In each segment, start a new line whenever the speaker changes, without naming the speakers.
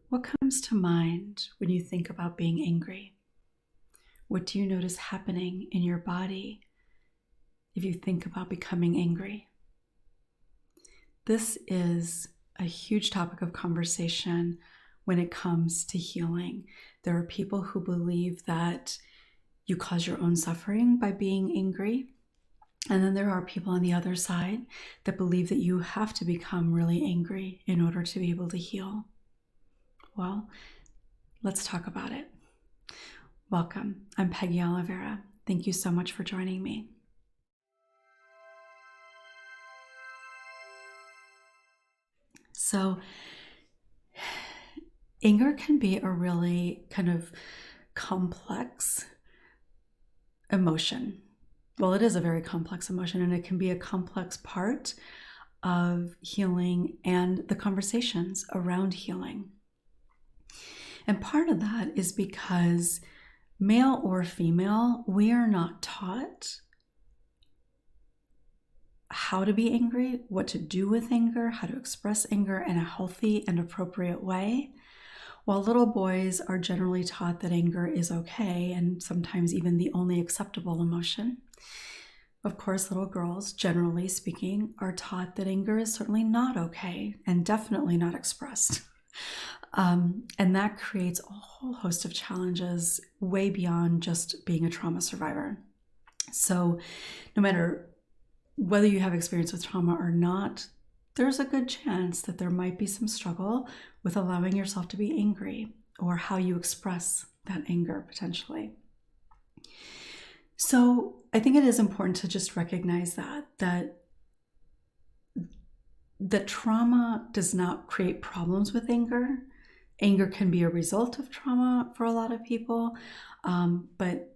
What comes to mind when you think about being angry? What do you notice happening in your body if you think about becoming angry? This is a huge topic of conversation when it comes to healing. There are people who believe that you cause your own suffering by being angry. And then there are people on the other side that believe that you have to become really angry in order to be able to heal. Well, let's talk about it. Welcome. I'm Peggy Oliveira. Thank you so much for joining me. So, anger can be a really kind of complex emotion. Well, it is a very complex emotion, and it can be a complex part of healing and the conversations around healing. And part of that is because male or female, we are not taught how to be angry, what to do with anger, how to express anger in a healthy and appropriate way. While little boys are generally taught that anger is okay and sometimes even the only acceptable emotion. Of course, little girls, generally speaking, are taught that anger is certainly not okay and definitely not expressed. And that creates a whole host of challenges way beyond just being a trauma survivor. So no matter whether you have experience with trauma or not, there's a good chance that there might be some struggle with allowing yourself to be angry or how you express that anger potentially. So I think it is important to just recognize that trauma does not create problems with anger. Anger can be a result of trauma for a lot of people, but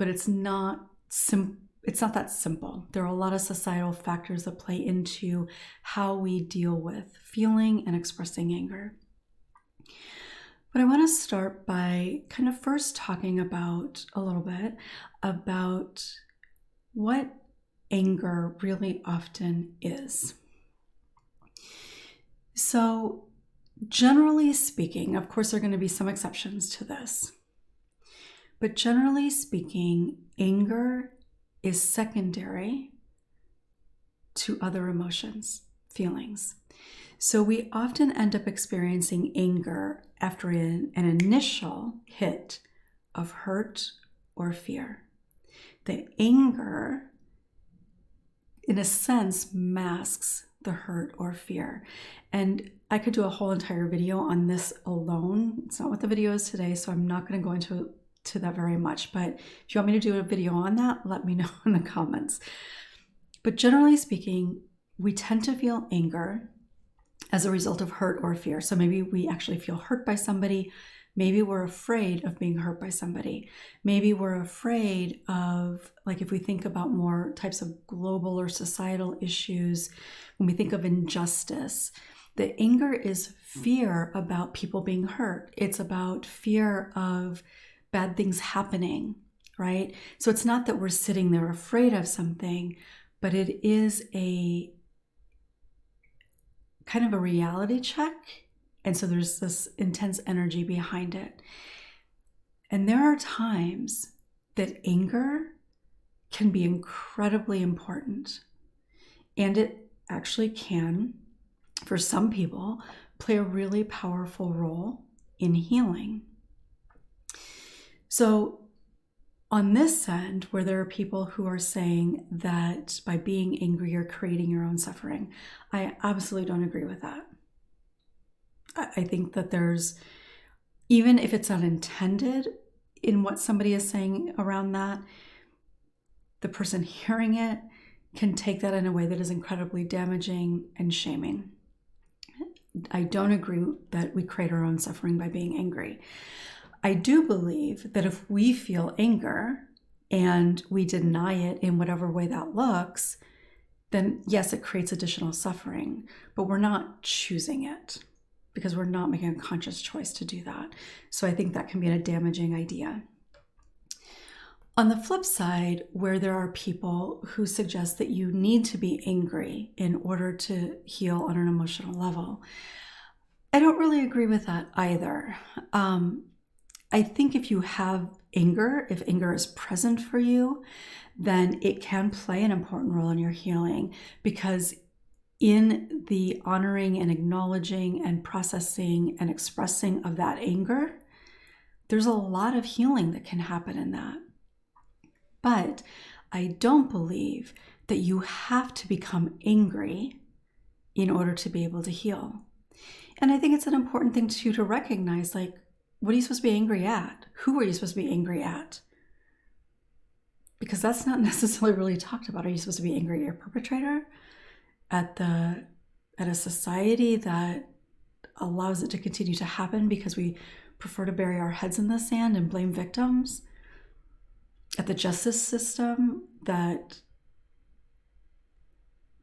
it's not that simple. There are a lot of societal factors that play into how we deal with feeling and expressing anger. But I want to start by kind of first talking about a little bit about what anger really often is. So generally speaking, of course, there are going to be some exceptions to this, but generally speaking, anger is secondary to other emotions, feelings. So we often end up experiencing anger after an initial hit of hurt or fear. The anger, in a sense, masks the hurt or fear. And I could do a whole entire video on this alone. It's not what the video is today, so I'm not going to go into that very much. But if you want me to do a video on that, let me know in the comments. But generally speaking, we tend to feel anger as a result of hurt or fear. So maybe we actually feel hurt by somebody. Maybe we're afraid of being hurt by somebody. Maybe we're afraid of, like if we think about more types of global or societal issues, when we think of injustice, the anger is fear about people being hurt. It's about fear of bad things happening, right? So it's not that we're sitting there afraid of something, but it is a kind of a reality check. And so there's this intense energy behind it. And there are times that anger can be incredibly important. And it actually can, for some people, play a really powerful role in healing. So on this end, where there are people who are saying that by being angry, you're creating your own suffering, I absolutely don't agree with that. I think that there's, even if it's unintended in what somebody is saying around that, the person hearing it can take that in a way that is incredibly damaging and shaming. I don't agree that we create our own suffering by being angry. I do believe that if we feel anger and we deny it in whatever way that looks, then yes, it creates additional suffering, but we're not choosing it because we're not making a conscious choice to do that. So I think that can be a damaging idea. On the flip side, where there are people who suggest that you need to be angry in order to heal on an emotional level, I don't really agree with that either. I think if you have anger, if anger is present for you, then it can play an important role in your healing, because in the honoring and acknowledging and processing and expressing of that anger, there's a lot of healing that can happen in that. But I don't believe that you have to become angry in order to be able to heal. And I think it's an important thing too to recognize, like, what are you supposed to be angry at? Who are you supposed to be angry at? Because that's not necessarily really talked about. Are you supposed to be angry at your perpetrator? At a society that allows it to continue to happen because we prefer to bury our heads in the sand and blame victims? At the justice system that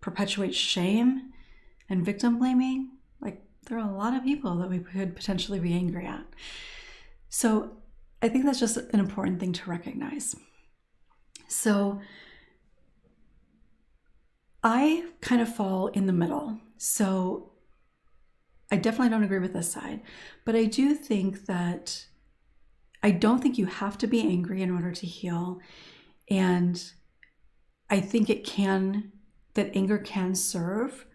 perpetuates shame and victim blaming? Like, there are a lot of people that we could potentially be angry at. So I think that's just an important thing to recognize. So I kind of fall in the middle. So I definitely don't agree with this side, but I do think that I don't think you have to be angry in order to heal. And I think that anger can serve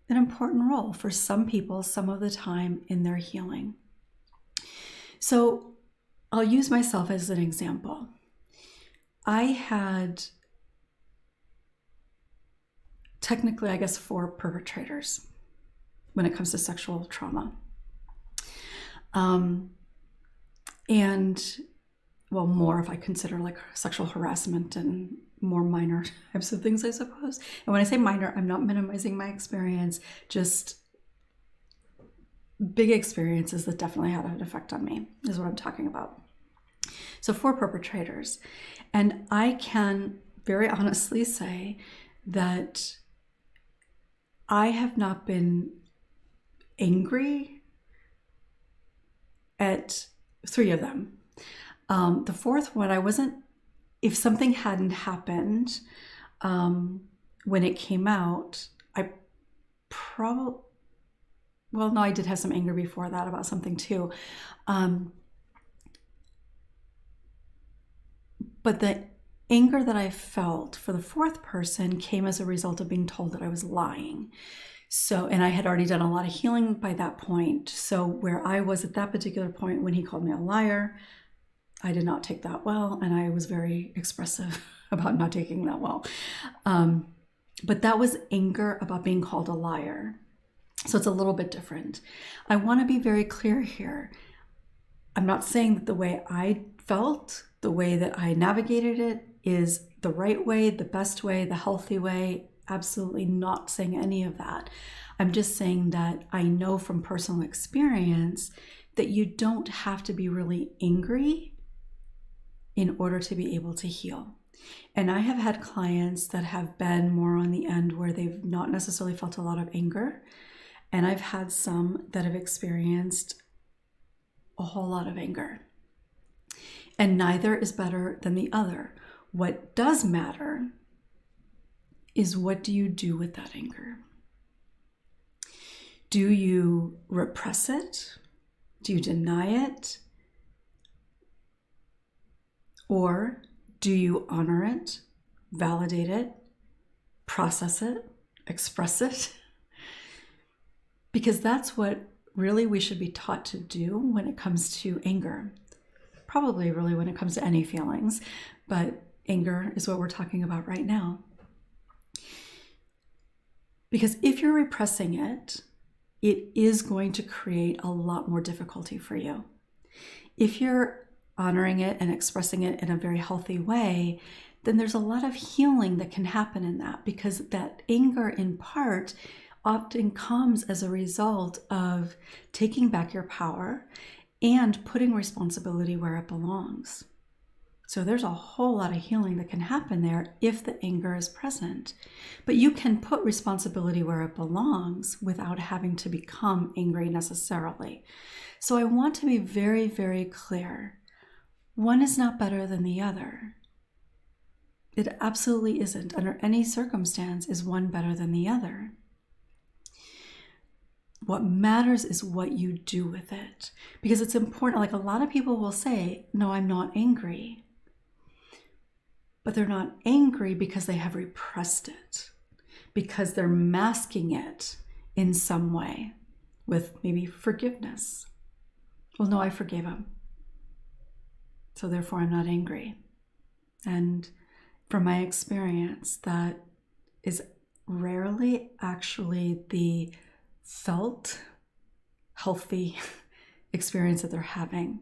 an important role for some people some of the time in their healing. So I'll use myself as an example. I had technically, I guess, 4 perpetrators when it comes to sexual trauma. And, well, more if I consider like sexual harassment and more minor types of things, I suppose. And when I say minor, I'm not minimizing my experience, just big experiences that definitely had an effect on me is what I'm talking about. So 4 perpetrators. And I can very honestly say that I have not been angry at 3 of them. The 4th one, I wasn't, if something hadn't happened when it came out, I did have some anger before that about something too. But the anger that I felt for the 4th person came as a result of being told that I was lying. So, and I had already done a lot of healing by that point. So where I was at that particular point when he called me a liar, I did not take that well. And I was very expressive about not taking that well. But that was anger about being called a liar. So it's a little bit different. I want to be very clear here. I'm not saying that the way I felt, the way that I navigated it is the right way, the best way, the healthy way. Absolutely not saying any of that. I'm just saying that I know from personal experience that you don't have to be really angry in order to be able to heal. And I have had clients that have been more on the end where they've not necessarily felt a lot of anger. And I've had some that have experienced a whole lot of anger. And neither is better than the other. What does matter is, what do you do with that anger? Do you repress it? Do you deny it? Or do you honor it, validate it, process it, express it? Because that's what really we should be taught to do when it comes to anger. Probably really when it comes to any feelings, but anger is what we're talking about right now. Because if you're repressing it, it is going to create a lot more difficulty for you. If you're honoring it and expressing it in a very healthy way, then there's a lot of healing that can happen in that, because that anger in part often comes as a result of taking back your power and putting responsibility where it belongs. So there's a whole lot of healing that can happen there if the anger is present. But you can put responsibility where it belongs without having to become angry necessarily. So I want to be very, very clear. One is not better than the other. It absolutely isn't. Under any circumstance is one better than the other. What matters is what you do with it. Because it's important. Like, a lot of people will say, no, I'm not angry. But they're not angry because they have repressed it, because they're masking it in some way with maybe forgiveness. Well, no, I forgave him, so therefore I'm not angry. And from my experience, that is rarely actually the felt healthy experience that they're having.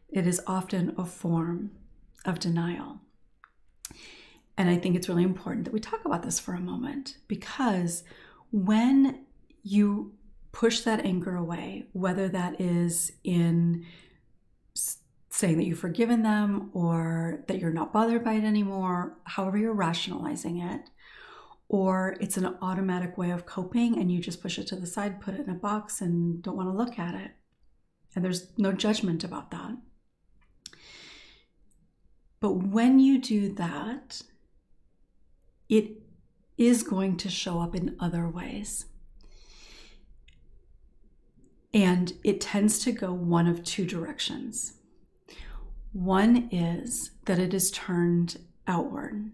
It is often a form of denial. And I think it's really important that we talk about this for a moment, because when you push that anger away, whether that is in saying that you've forgiven them or that you're not bothered by it anymore, however you're rationalizing it, or it's an automatic way of coping and you just push it to the side, put it in a box and don't want to look at it. And there's no judgment about that. But when you do that, it is going to show up in other ways. And it tends to go one of two directions. One is that it is turned outward.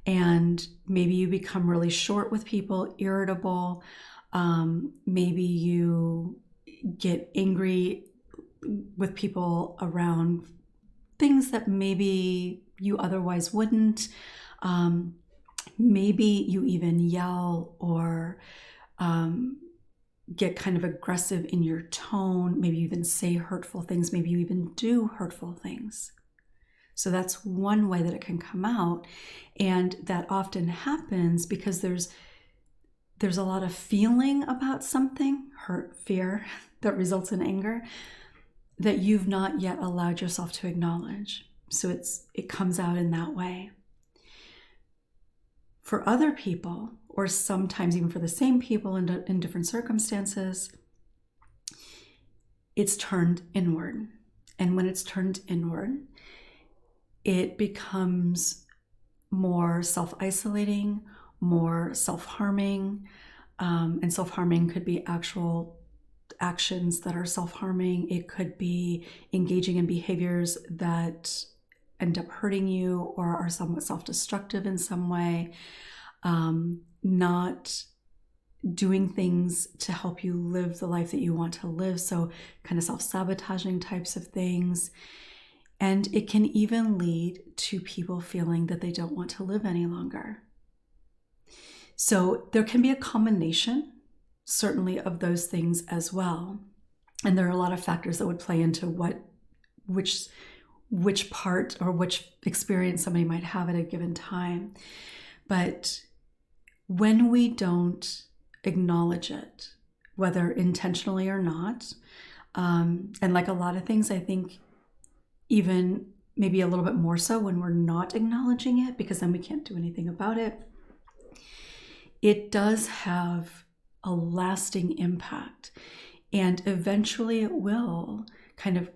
And maybe you become really short with people, irritable. Maybe you get angry with people around things that maybe you otherwise wouldn't. Maybe you even yell or get kind of aggressive in your tone. Maybe you even say hurtful things. Maybe you even do hurtful things. So that's one way that it can come out. And that often happens because there's a lot of feeling about something, hurt, fear, that results in anger, that you've not yet allowed yourself to acknowledge. So it comes out in that way. For other people, or sometimes even for the same people in different circumstances, it's turned inward. And when it's turned inward, it becomes more self-isolating, more self-harming. And self-harming could be actual actions that are self-harming. It could be engaging in behaviors that end up hurting you or are somewhat self-destructive in some way. Not doing things to help you live the life that you want to live. So kind of self-sabotaging types of things. And it can even lead to people feeling that they don't want to live any longer. So there can be a combination, certainly, of those things as well. And there are a lot of factors that would play into which part or which experience somebody might have at a given time. But when we don't acknowledge it, whether intentionally or not, and like a lot of things, I think even maybe a little bit more so when we're not acknowledging it, because then we can't do anything about it, it does have a lasting impact. And eventually it will kind of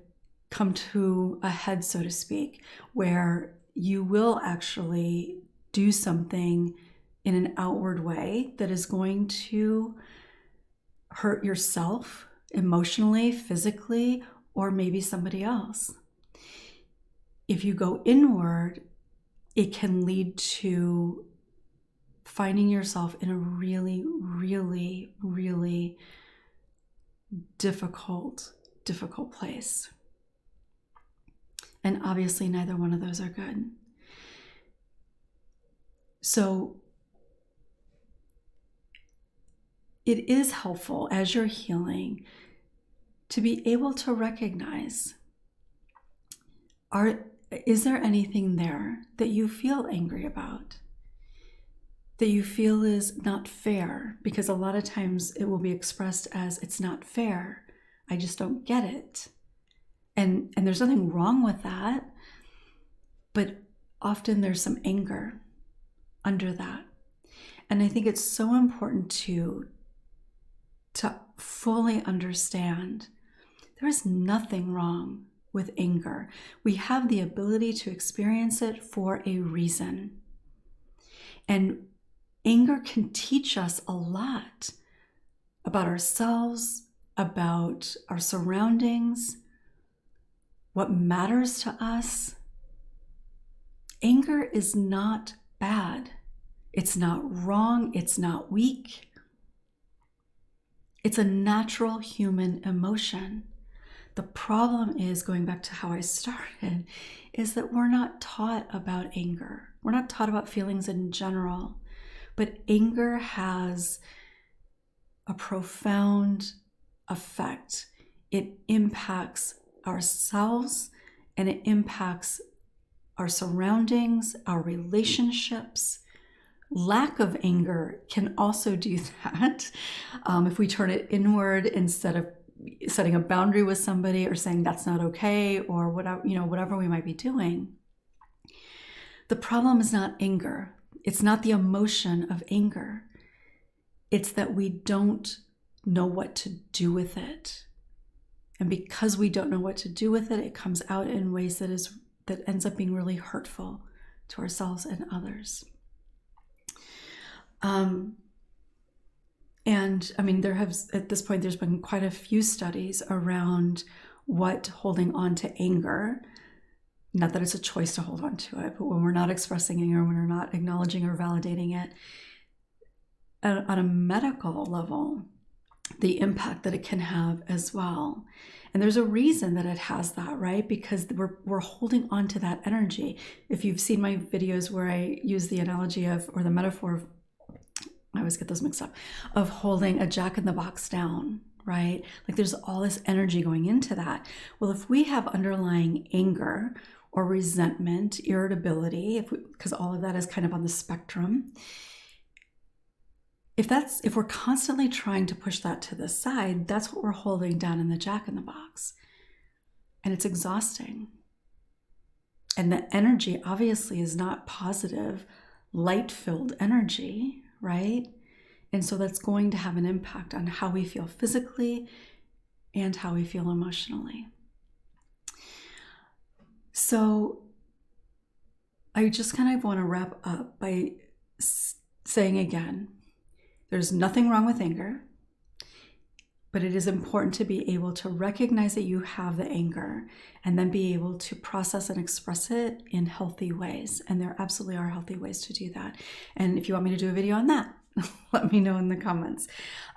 come to a head, so to speak, where you will actually do something in an outward way that is going to hurt yourself emotionally, physically, or maybe somebody else. If you go inward, it can lead to finding yourself in a really, really, really difficult place. And obviously neither one of those are good. So it is helpful as you're healing to be able to recognize, is there anything there that you feel angry about? That you feel is not fair? Because a lot of times it will be expressed as, it's not fair. I just don't get it. And there's nothing wrong with that. But often there's some anger under that. And I think it's so important to fully understand there is nothing wrong with anger. We have the ability to experience it for a reason. And anger can teach us a lot about ourselves, about our surroundings, what matters to us. Anger is not bad. It's not wrong. It's not weak. It's a natural human emotion. The problem is, going back to how I started, is that we're not taught about anger. We're not taught about feelings in general. But anger has a profound effect. It impacts ourselves and it impacts our surroundings, our relationships. Lack of anger can also do that. If we turn it inward instead of setting a boundary with somebody or saying that's not okay or whatever we might be doing. The problem is not anger. It's not the emotion of anger. It's that we don't know what to do with it. And because we don't know what to do with it, it comes out in ways that ends up being really hurtful to ourselves and others. And I mean, at this point, there's been quite a few studies around what holding on to anger, not that it's a choice to hold on to it, but when we're not expressing anger, when we're not acknowledging or validating it, on a medical level, the impact that it can have as well. And there's a reason that it has that, right? Because we're holding on to that energy. If you've seen my videos where I use the analogy of, or the metaphor of, I always get those mixed up, of holding a jack-in-the-box down, right? Like there's all this energy going into that. Well, if we have underlying anger or resentment, irritability, because all of that is kind of on the spectrum, if we're constantly trying to push that to the side, that's what we're holding down in the jack-in-the-box. And it's exhausting. And the energy obviously is not positive, light-filled energy, right? And so that's going to have an impact on how we feel physically and how we feel emotionally. So I just kind of want to wrap up by saying again, there's nothing wrong with anger, but it is important to be able to recognize that you have the anger and then be able to process and express it in healthy ways. And there absolutely are healthy ways to do that. And if you want me to do a video on that, let me know in the comments.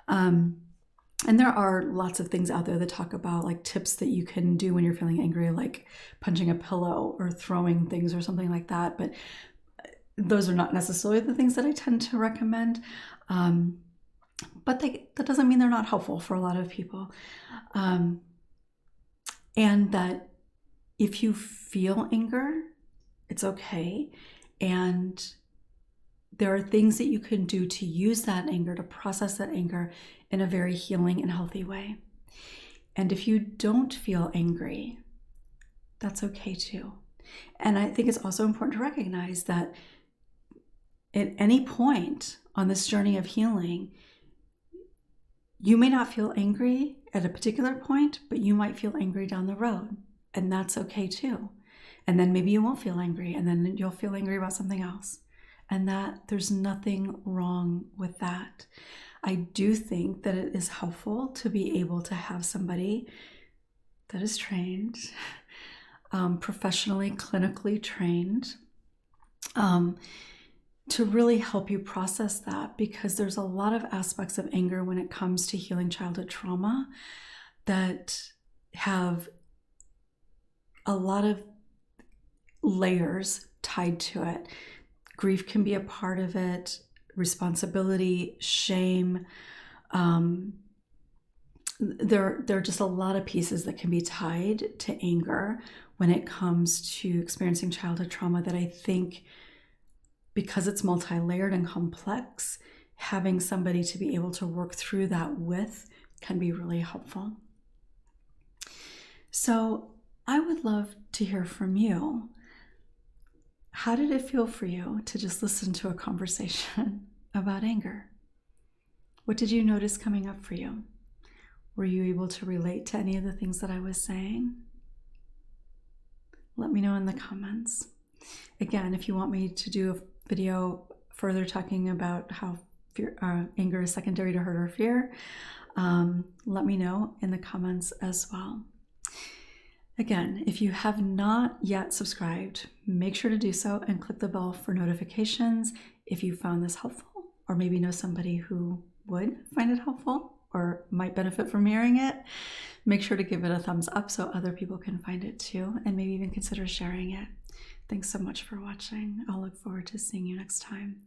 And there are lots of things out there that talk about like tips that you can do when you're feeling angry, like punching a pillow or throwing things or something like that. But those are not necessarily the things that I tend to recommend. But that doesn't mean they're not helpful for a lot of people. And that if you feel anger, it's okay. And there are things that you can do to use that anger, to process that anger in a very healing and healthy way. And if you don't feel angry, that's okay too. And I think it's also important to recognize that at any point on this journey of healing, you may not feel angry at a particular point, but you might feel angry down the road, and that's okay too. And then maybe you won't feel angry, and then you'll feel angry about something else. And that there's nothing wrong with that. I do think that it is helpful to be able to have somebody that is trained, professionally, clinically trained, to really help you process that, because there's a lot of aspects of anger when it comes to healing childhood trauma that have a lot of layers tied to it. Grief can be a part of it, responsibility, shame. There are just a lot of pieces that can be tied to anger when it comes to experiencing childhood trauma that I think, because it's multi-layered and complex, having somebody to be able to work through that with can be really helpful. So I would love to hear from you. How did it feel for you to just listen to a conversation about anger? What did you notice coming up for you? Were you able to relate to any of the things that I was saying? Let me know in the comments. Again, if you want me to do a video further talking about how anger is secondary to hurt or fear, let me know in the comments as well. Again, if you have not yet subscribed, make sure to do so and click the bell for notifications if you found this helpful, or maybe know somebody who would find it helpful or might benefit from hearing it. Make sure to give it a thumbs up so other people can find it too, and maybe even consider sharing it. Thanks so much for watching. I'll look forward to seeing you next time.